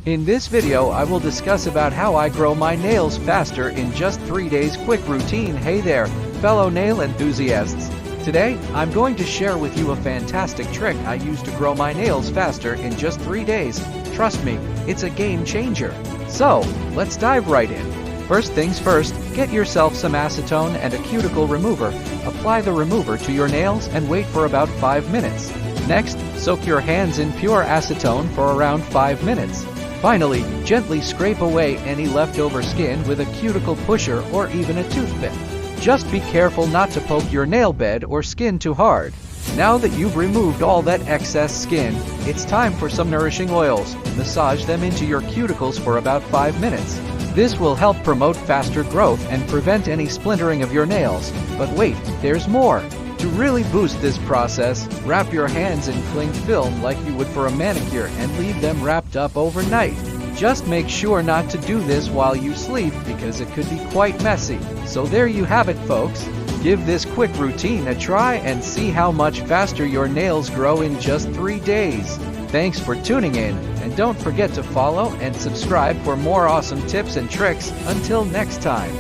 In this video I will discuss about how I grow my nails faster in just 3 days quick routine. Hey there, fellow nail enthusiasts. Today, I'm going to share with you a fantastic trick I use to grow my nails faster in just 3 days. Trust me, it's a game changer. So, let's dive right in. First things first, get yourself some acetone and a cuticle remover. Apply the remover to your nails and wait for about 5 minutes. Next, soak your hands in pure acetone for around 5 minutes. Finally, gently scrape away any leftover skin with a cuticle pusher or even a toothpick. Just be careful not to poke your nail bed or skin too hard. Now that you've removed all that excess skin, it's time for some nourishing oils. Massage them into your cuticles for about 5 minutes. This will help promote faster growth and prevent any splintering of your nails. But wait, there's more. To really boost this process, wrap your hands in cling film like you would for a manicure and leave them wrapped up overnight. Just make sure not to do this while you sleep because it could be quite messy. So there you have it, folks. Give this quick routine a try and see how much faster your nails grow in just 3 days. Thanks for tuning in, and don't forget to follow and subscribe for more awesome tips and tricks. Until next time.